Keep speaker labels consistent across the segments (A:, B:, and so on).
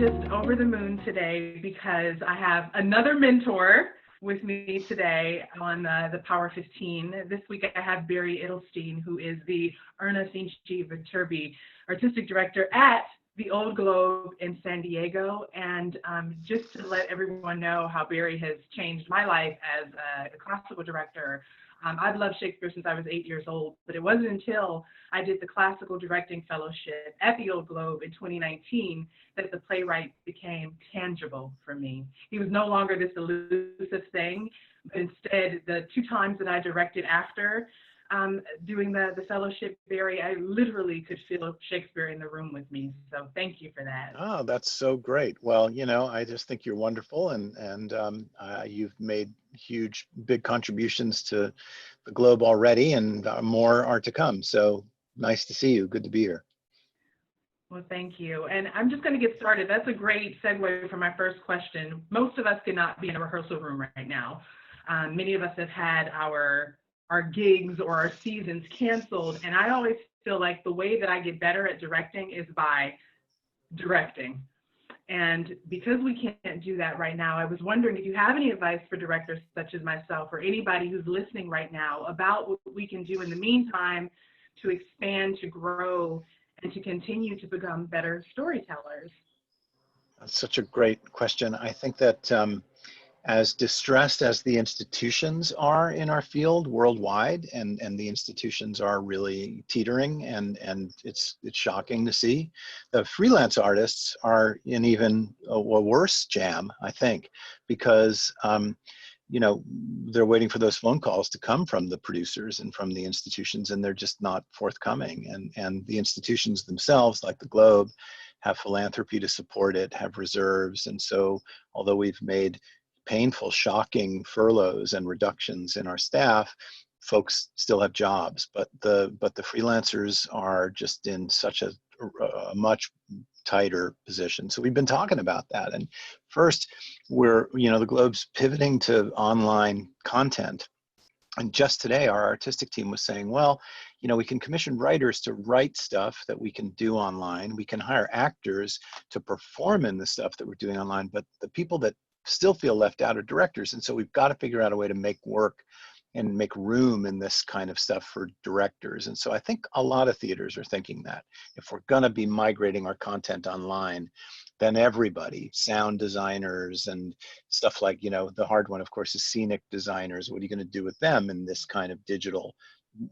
A: just over the moon today because I have another mentor with me today on the Power 15. This week I have Barry Edelstein, who is the Erna Finci Viterbi Artistic Director at the Old Globe in San Diego. And just to let everyone know how Barry has changed my life as a classical director, I've loved Shakespeare since I was 8 years old, but it wasn't until I did the classical directing fellowship at the Old Globe in 2019 that the playwright became tangible for me. He was no longer this elusive thing, but instead the 2 times that I directed after doing the fellowship, Barry, I literally could feel Shakespeare in the room with me. So thank you for that.
B: Oh, that's so great. Well, I just think you're wonderful, and you've made big contributions to the Globe already, and more are to come. So nice to see you. Good to be here.
A: Well, thank you. And I'm just going to get started. That's a great segue for my first question. Most of us cannot be in a rehearsal room right now. Many of us have had our gigs or our seasons canceled. And I always feel like the way that I get better at directing is by directing. And because we can't do that right now, I was wondering if you have any advice for directors such as myself or anybody who's listening right now about what we can do in the meantime to expand, to grow, and to continue to become better storytellers.
B: That's such a great question. I think that as distressed as the institutions are in our field worldwide, and the institutions are really teetering, and it's shocking to see, the freelance artists are in even a worse jam, I think, because they're waiting for those phone calls to come from the producers and from the institutions, and they're just not forthcoming. And the institutions themselves, like the Globe, have philanthropy to support it, have reserves. And so although we've made painful, shocking furloughs and reductions in our staff, folks still have jobs, but the freelancers are just in such a much tighter position. So we've been talking about that. And first, the Globe's pivoting to online content. And just today, our artistic team was saying, well, we can commission writers to write stuff that we can do online. We can hire actors to perform in the stuff that we're doing online. But the people that still feel left out are directors. And so we've got to figure out a way to make work and make room in this kind of stuff for directors. And so I think a lot of theaters are thinking that if we're going to be migrating our content online, then everybody, sound designers and stuff like, the hard one, of course, is scenic designers. What are you going to do with them in this kind of digital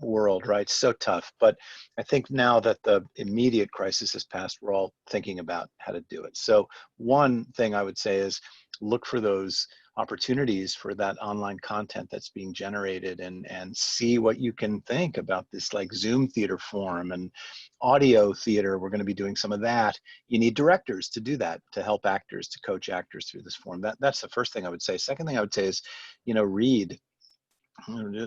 B: world, right? So tough. But I think now that the immediate crisis has passed, we're all thinking about how to do it. So one thing I would say is look for those opportunities for that online content that's being generated, and see what you can think about this, like Zoom theater form and audio theater. We're going to be doing some of that. You need directors to do that, to help actors, to coach actors through this form. That's the first thing I would say. Second thing I would say is, read.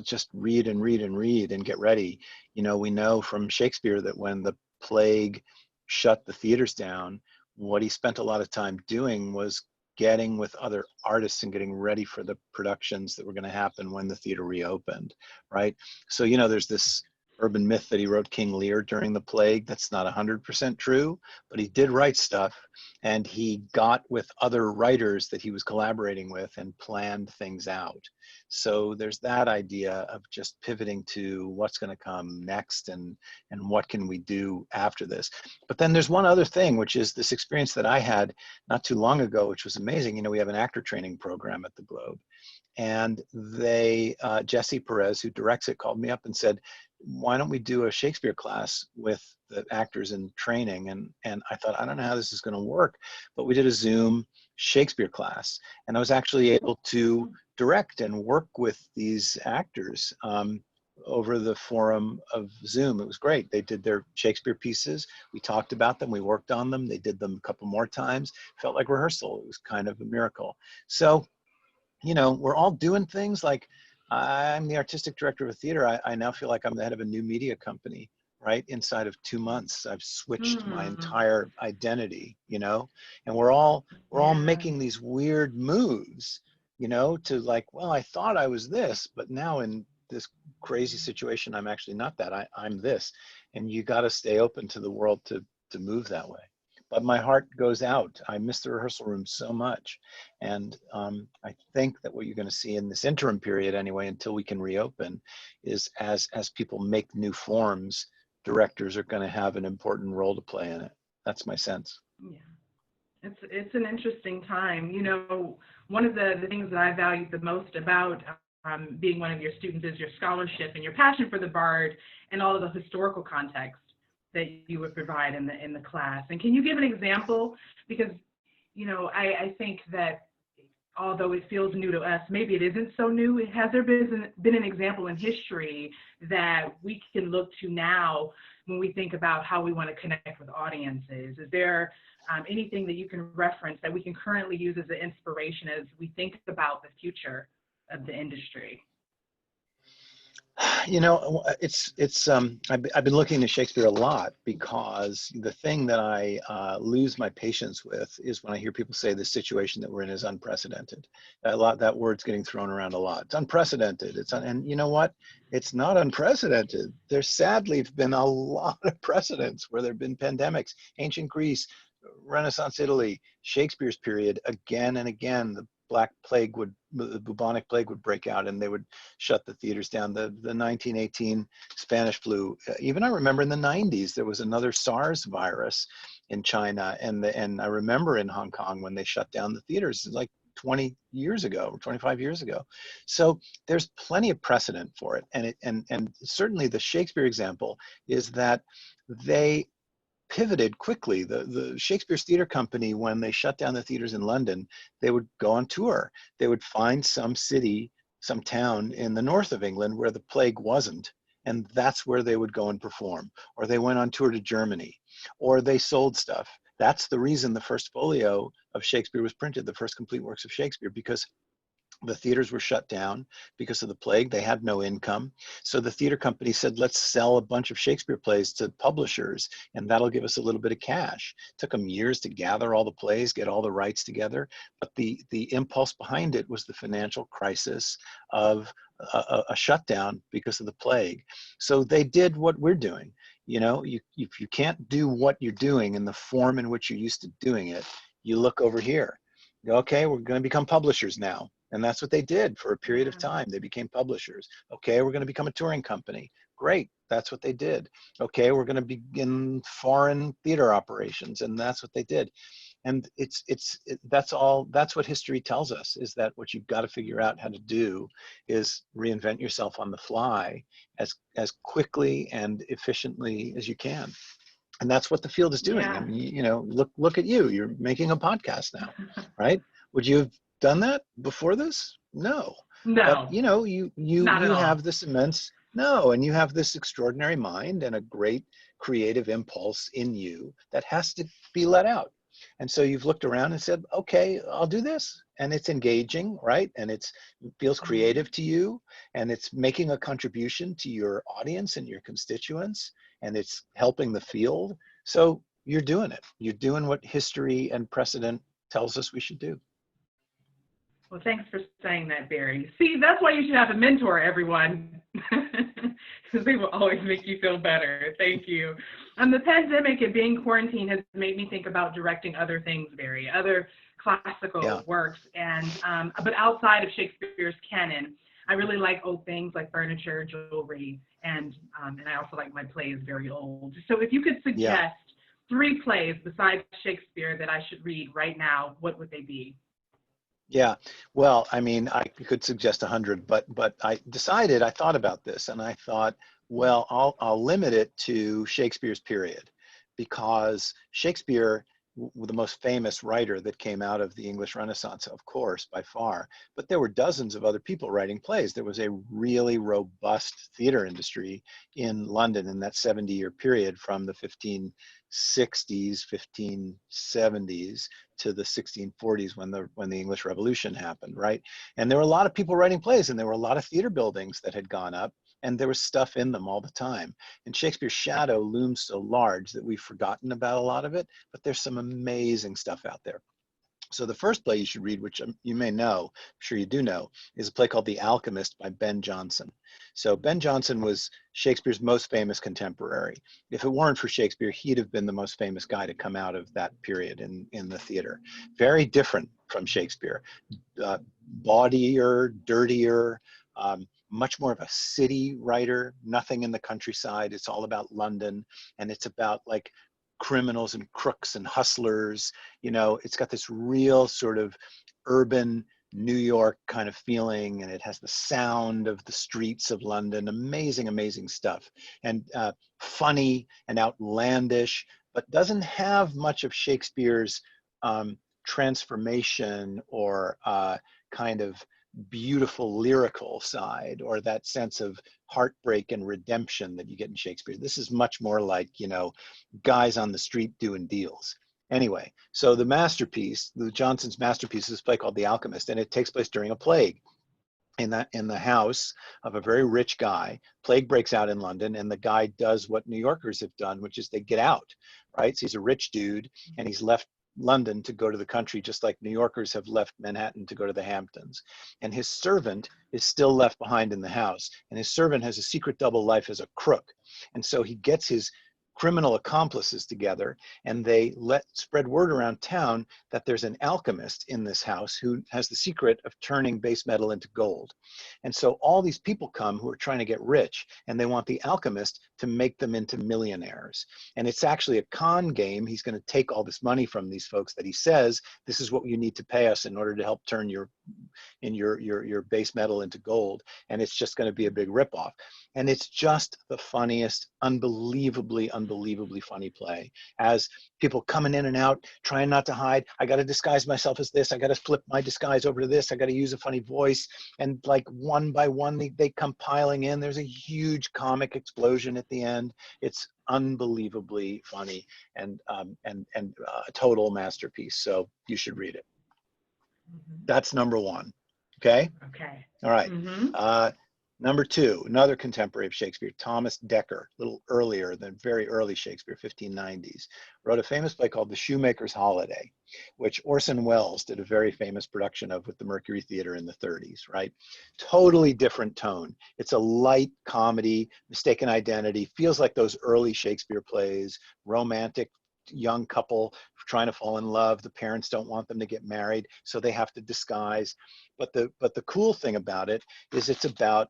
B: Just read and read and read and get ready. We know from Shakespeare that when the plague shut the theaters down, what he spent a lot of time doing was getting with other artists and getting ready for the productions that were going to happen when the theater reopened, right? So, there's this urban myth that he wrote King Lear during the plague. That's not 100% true, but he did write stuff, and he got with other writers that he was collaborating with and planned things out. So there's that idea of just pivoting to what's going to come next, and what can we do after this. But then there's one other thing, which is this experience that I had not too long ago, which was amazing. We have an actor training program at the Globe, and Jesse Perez, who directs it, called me up and said, why don't we do a Shakespeare class with the actors in training? And I thought, I don't know how this is going to work, but we did a Zoom Shakespeare class, and I was actually able to direct and work with these actors over the forum of Zoom. It was great. They did their Shakespeare pieces. We talked about them. We worked on them. They did them a couple more times. Felt like rehearsal. It was kind of a miracle. So, we're all doing things. Like, I'm the artistic director of a theater. I now feel like I'm the head of a new media company, right? Inside of 2 months, I've switched my entire identity, and we're all making these weird moves, to like, well, I thought I was this, but now in this crazy situation, I'm actually not that. I'm this. And you got to stay open to the world to move that way. but my heart goes out. I miss the rehearsal room so much. And I think that what you're going to see in this interim period anyway, until we can reopen, is as people make new forms, directors are going to have an important role to play in it. That's my sense.
A: Yeah. It's an interesting time. You know, one of the things that I value the most about being one of your students is your scholarship and your passion for the Bard and all of the historical context that you would provide in the class. And can you give an example? Because, you know, I think that although it feels new to us, maybe it isn't so new. Has there been an example in history that we can look to now when we think about how we want to connect with audiences? Is there anything that you can reference that we can currently use as an inspiration as we think about the future of the industry?
B: You know, I've been looking at Shakespeare a lot, because the thing that I lose my patience with is when I hear people say the situation that we're in is unprecedented. That word's getting thrown around a lot. It's unprecedented. And you know what? It's not unprecedented. There's sadly been a lot of precedents where there have been pandemics. Ancient Greece, Renaissance Italy, Shakespeare's period, again and again, the bubonic plague would break out, and they would shut the theaters down. The 1918 Spanish flu. Even I remember in the 90s, there was another SARS virus in China, and I remember in Hong Kong when they shut down the theaters, like 20 years ago, 25 years ago. So there's plenty of precedent for it, and certainly the Shakespeare example is that they pivoted quickly. The Shakespeare's Theatre Company, when they shut down the theaters in London, they would go on tour. They would find some city, some town in the north of England where the plague wasn't, and that's where they would go and perform. Or they went on tour to Germany, or they sold stuff. That's the reason the first folio of Shakespeare was printed, the first complete works of Shakespeare, because the theaters were shut down because of the plague. They had no income. So the theater company said, let's sell a bunch of Shakespeare plays to publishers, and that'll give us a little bit of cash. It took them years to gather all the plays, get all the rights together. But the impulse behind it was the financial crisis of a shutdown because of the plague. So they did what we're doing. You know, if you can't do what you're doing in the form in which you're used to doing it, you look over here. Okay, we're going to become publishers now. And that's what they did for a period of time. They became publishers. Okay, we're going to become a touring company. Great, that's what they did. Okay, we're going to begin foreign theater operations, and that's what they did. And that's what history tells us, is that what you've got to figure out how to do is reinvent yourself on the fly as quickly and efficiently as you can. And that's what the field is doing. I
A: Yeah.
B: mean, you know, look at you. You're making a podcast now, right? Would you have done that before this? No. But
A: No,
B: you know,
A: not at
B: you have
A: all.
B: this immense no, and you have this extraordinary mind and a great creative impulse in you that has to be let out. And so you've looked around and said, okay, I'll do this. And it's engaging, right? And it feels
A: Mhm.
B: creative to you, and it's making a contribution to your audience and your constituents, and it's helping the field. So you're doing it. You're doing what history and precedent tells us we should do.
A: Well, thanks for saying that, Barry. See, that's why you should have a mentor, everyone, because they will always make you feel better. Thank you. The pandemic and being quarantined has made me think about directing other things, Barry, other
B: Yeah.
A: classical works, and but outside of Shakespeare's canon. I really like old things like furniture, jewelry, and I also like my plays very old. So if you could
B: Yeah.
A: suggest 3 plays besides Shakespeare that I should read right now, what would they be?
B: Yeah, well, I mean, I could suggest 100, but I thought about this, and I thought, well, I'll limit it to Shakespeare's period, because Shakespeare, the most famous writer that came out of the English Renaissance, of course, by far, but there were dozens of other people writing plays. There was a really robust theater industry in London in that 70-year period, from the 1560s, 1570s to the 1640s, when the English Revolution happened, right? And there were a lot of people writing plays, and there were a lot of theater buildings that had gone up, and there was stuff in them all the time. And Shakespeare's shadow looms so large that we've forgotten about a lot of it, but there's some amazing stuff out there. So the first play you should read, which you may know, I'm sure you do know, is a play called The Alchemist by Ben Jonson. So Ben Jonson was Shakespeare's most famous contemporary. If it weren't for Shakespeare, he'd have been the most famous guy to come out of that period in the theater. Very different from Shakespeare, bawdier, dirtier, much more of a city writer, nothing in the countryside. It's all about London, and it's about like criminals and crooks and hustlers. You know, it's got this real sort of urban New York kind of feeling, and it has the sound of the streets of London. Amazing, amazing stuff. And funny and outlandish, but doesn't have much of Shakespeare's transformation or kind of beautiful lyrical side, or that sense of heartbreak and redemption that you get in Shakespeare. This is much more like, you know, guys on the street doing deals. Anyway, so the masterpiece, the Jonson's masterpiece, is a play called The Alchemist, and it takes place during a plague in the house of a very rich guy. Plague breaks out in London, and the guy does what New Yorkers have done, which is they get out, right? So he's a rich dude, and he's left London to go to the country, just like New Yorkers have left Manhattan to go to the Hamptons. And his servant is still left behind in the house, and his servant has a secret double life as a crook. And so he gets his criminal accomplices together, and they spread word around town that there's an alchemist in this house who has the secret of turning base metal into gold. And so all these people come who are trying to get rich, and they want the alchemist to make them into millionaires. And it's actually a con game. He's going to take all this money from these folks that he says, this is what you need to pay us in order to help turn your base metal into gold. And it's just going to be a big ripoff. And it's just the funniest, unbelievably funny play, as people coming in and out, trying not to hide. I got to disguise myself as this. I got to flip my disguise over to this. I got to use a funny voice. And like one by one, they come piling in. There's a huge comic explosion at the end. It's unbelievably funny and a total masterpiece. So you should read it. That's number one. Okay.
A: Okay.
B: All right. Number two, another contemporary of Shakespeare, Thomas Dekker, a little earlier than very early Shakespeare, 1590s, wrote a famous play called The Shoemaker's Holiday, which Orson Welles did a very famous production of with the Mercury Theater in the 30s, right? Totally different tone. It's a light comedy, mistaken identity, feels like those early Shakespeare plays, romantic young couple trying to fall in love. The parents don't want them to get married, so they have to disguise. But the cool thing about it is it's about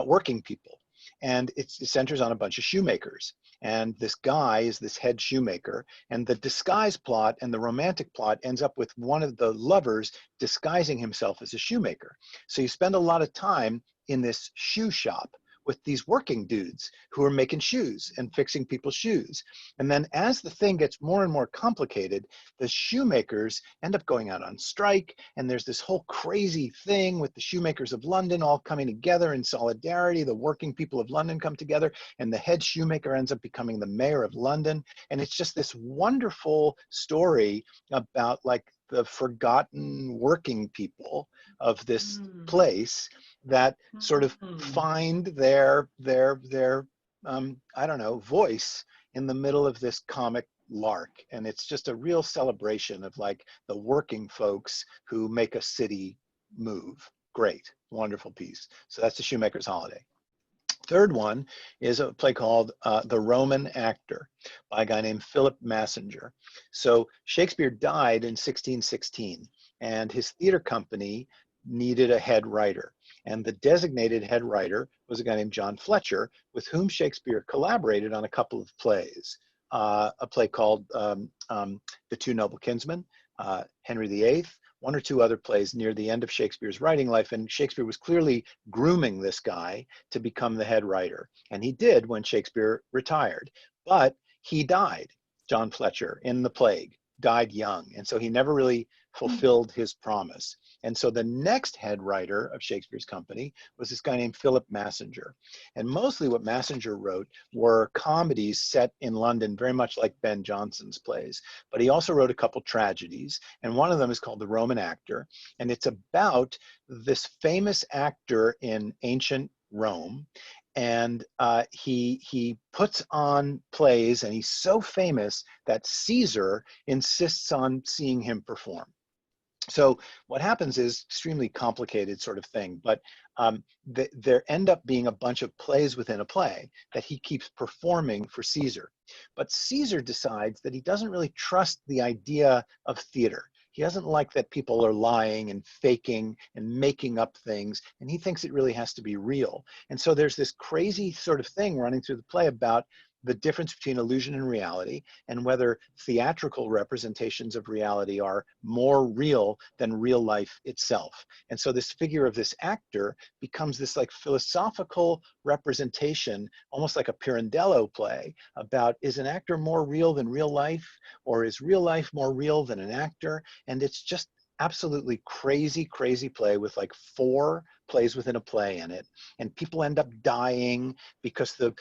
B: working people, and it centers on a bunch of shoemakers. And this guy is this head shoemaker, and the disguise plot and the romantic plot ends up with one of the lovers disguising himself as a shoemaker. So you spend a lot of time in this shoe shop with these working dudes who are making shoes and fixing people's shoes. And then as the thing gets more and more complicated, the shoemakers end up going out on strike, and there's this whole crazy thing with the shoemakers of London all coming together in solidarity. The working people of London come together, and the head shoemaker ends up becoming the mayor of London. And it's just this wonderful story about like the forgotten working people of this place that sort of find their I don't know, voice in the middle of this comic lark. And it's just a real celebration of like the working folks who make a city move. Great, wonderful piece. So that's The Shoemaker's Holiday. Third one is a play called The Roman Actor by a guy named Philip Massinger. So Shakespeare died in 1616, and his theater company needed a head writer. And the designated head writer was a guy named John Fletcher, with whom Shakespeare collaborated on a couple of plays. A play called The Two Noble Kinsmen, Henry VIII, one or two other plays near the end of Shakespeare's writing life. And Shakespeare was clearly grooming this guy to become the head writer. And he did when Shakespeare retired. But he died, John Fletcher, in the plague, died young. And so he never really fulfilled his promise. And so the next head writer of Shakespeare's company was this guy named Philip Massinger. And mostly what Massinger wrote were comedies set in London, very much like Ben Jonson's plays. But he also wrote a couple tragedies, and one of them is called The Roman Actor. And it's about this famous actor in ancient Rome. And he puts on plays, and he's so famous that Caesar insists on seeing him perform. So what happens is extremely complicated sort of thing, but there end up being a bunch of plays within a play that he keeps performing for Caesar. But Caesar decides that he doesn't really trust the idea of theater. He doesn't like that people are lying and faking and making up things, and he thinks it really has to be real. And so there's this crazy sort of thing running through the play about the difference between illusion and reality, and whether theatrical representations of reality are more real than real life itself. And so this figure of this actor becomes this like philosophical representation, almost like a Pirandello play, about, is an actor more real than real life, or is real life more real than an actor? And it's just absolutely crazy, crazy play with like 4 plays within a play in it, and people end up dying because the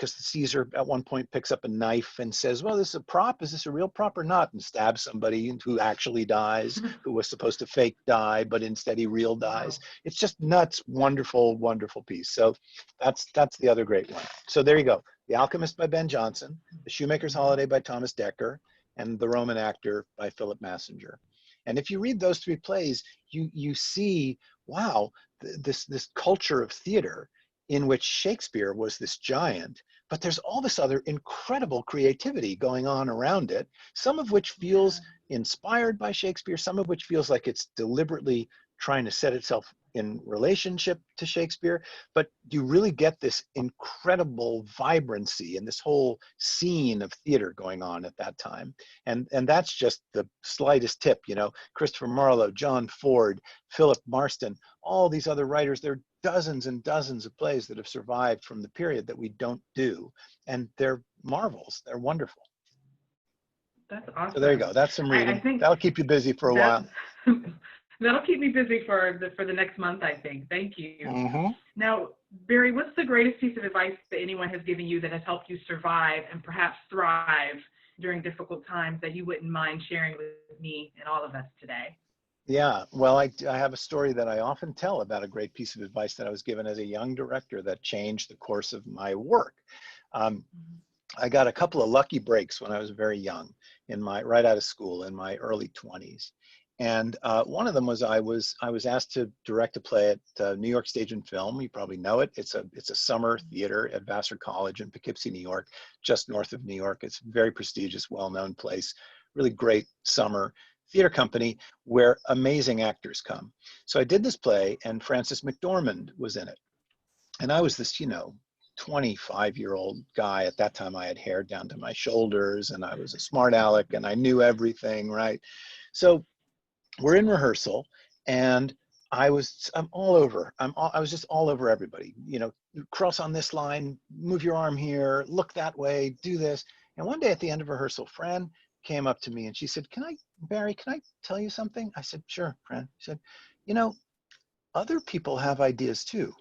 B: Caesar at one point picks up a knife and says, well, this is a prop, is this a real prop or not, and stabs somebody who actually dies, who was supposed to fake die, but instead he real dies.
A: Wow.
B: It's just nuts. Wonderful, wonderful piece. So that's the other great one. So there you go. The Alchemist by Ben Jonson, The Shoemaker's Holiday by Thomas Dekker, and The Roman Actor by Philip Massinger. And if you read those 3 plays, you see, wow, this culture of theater in which Shakespeare was this giant, but there's all this other incredible creativity going on around it, some of which feels inspired by Shakespeare, some of which feels like it's deliberately trying to set itself in relationship to Shakespeare, but you really get this incredible vibrancy and this whole scene of theater going on at that time. And that's just the slightest tip, you know, Christopher Marlowe, John Ford, Philip Marston, all these other writers. There are dozens and dozens of plays that have survived from the period that we don't do, and they're marvels. They're wonderful.
A: That's
B: So there you
A: awesome.
B: go. That's some
A: I
B: reading.
A: think
B: That'll keep you busy for a
A: that's
B: while.
A: that'll keep me busy for the next month, I think. Thank you.
B: Mm-hmm.
A: Now, Barry, what's the greatest piece of advice that anyone has given you that has helped you survive and perhaps thrive during difficult times that you wouldn't mind sharing with me and all of us today?
B: Yeah, well, I have a story that I often tell about a great piece of advice that I was given as a young director that changed the course of my work. Um, I got a couple of lucky breaks when I was very young, right out of school in my early 20s. And one of them was I was asked to direct a play at New York Stage and Film. You probably know it. It's a summer theater at Vassar College in Poughkeepsie, New York, just north of New York. It's a very prestigious, well-known place, really great summer theater company where amazing actors come. So I did this play, and Frances McDormand was in it. And I was this, 25-year-old guy. At that time, I had hair down to my shoulders, and I was a smart aleck, and I knew everything, right? So we're in rehearsal, and I was just all over everybody. Cross on this line, move your arm here, look that way, do this. And one day at the end of rehearsal, Fran came up to me and she said, Barry, can I tell you something? I said, sure, Fran. She said, other people have ideas too.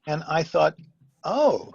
B: And I thought, oh,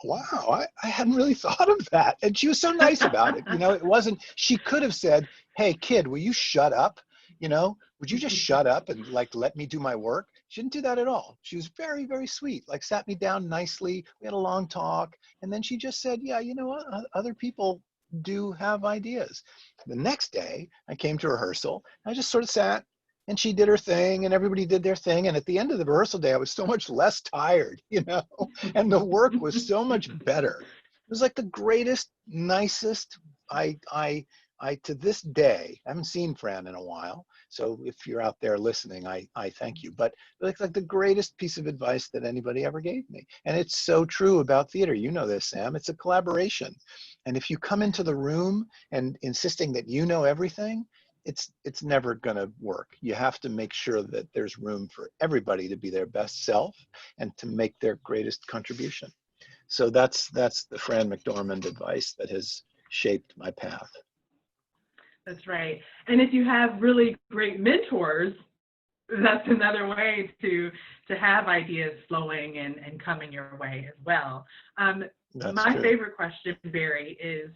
B: wow, I hadn't really thought of that. And she was so nice about it. It wasn't, she could have said, hey, kid, will you shut up? Would you just shut up and let me do my work? She didn't do that at all. She was very, very sweet, sat me down nicely. We had a long talk. And then she just said, yeah, you know what? Other people do have ideas. The next day I came to rehearsal. I just sort of sat, and she did her thing, and everybody did their thing. And at the end of the rehearsal day, I was so much less tired, and the work was so much better. It was like the greatest, nicest. I to this day, I haven't seen Fran in a while. So if you're out there listening, I thank you. But it's like the greatest piece of advice that anybody ever gave me. And it's so true about theater. You know this, Sam. It's a collaboration. And if you come into the room and insisting that you know everything, it's never going to work. You have to make sure that there's room for everybody to be their best self and to make their greatest contribution. So that's the Fran McDormand advice that has shaped my path.
A: That's right. And if you have really great mentors, that's another way to have ideas flowing and coming your way as well. My
B: True.
A: favorite question, Barry, is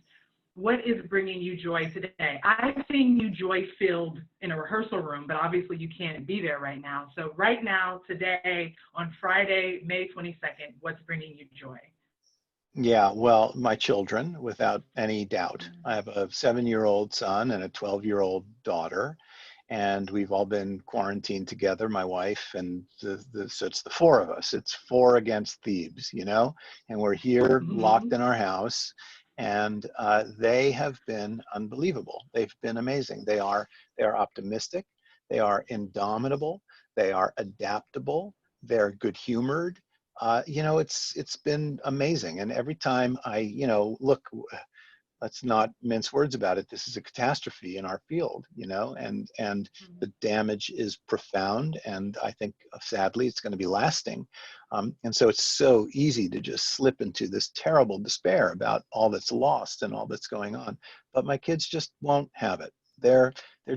A: what is bringing you joy today? I've seen you joy-filled in a rehearsal room, but obviously you can't be there right now. So right now, today, on Friday, May 22nd, what's bringing you joy?
B: Yeah, well, my children, without any doubt. I have a 7-year-old son and a 12-year-old daughter. and we've all been quarantined together, my wife and so it's the four of us. It's four against Thebes, you know, and we're here locked in our house. And they have been unbelievable. They've been amazing. They are optimistic. They are indomitable. They are adaptable. They're good humored. You know, it's been amazing. And every time I, you know, look, let's not mince words about it. This is a catastrophe in our field, you know, and the damage is profound. And I think sadly it's going to be lasting. And so it's so easy to just slip into this terrible despair about all that's lost and all that's going on. But my kids just won't have it. They're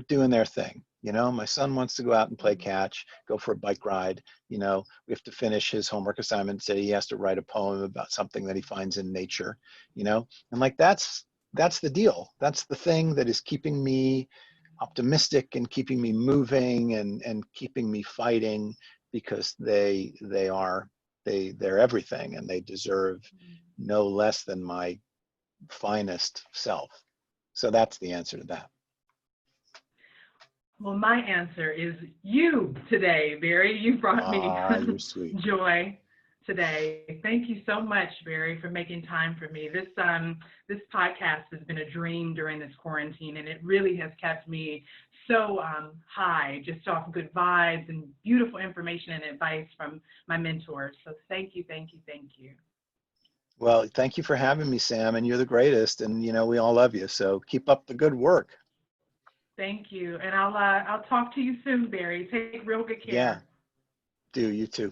B: doing their thing. You know, my son wants to go out and play catch, go for a bike ride. You know, we have to finish his homework assignment. Say he has to write a poem about something that he finds in nature, you know, and like that's the deal. That's the thing that is keeping me optimistic and keeping me moving and keeping me fighting, because they're everything, and they deserve no less than my finest self. So that's the answer to that.
A: Well, my answer is you today, Barry. You brought me
B: You're sweet.
A: joy today. Thank you so much, Barry, for making time for me. This podcast has been a dream during this quarantine, and it really has kept me so high, just off good vibes and beautiful information and advice from my mentors. So thank you, thank you, thank you.
B: Well, thank you for having me, Sam, and you're the greatest, and you know we all love you. So keep up the good work.
A: Thank you, and I'll talk to you soon, Barry. Take real good care.
B: Yeah, do you too.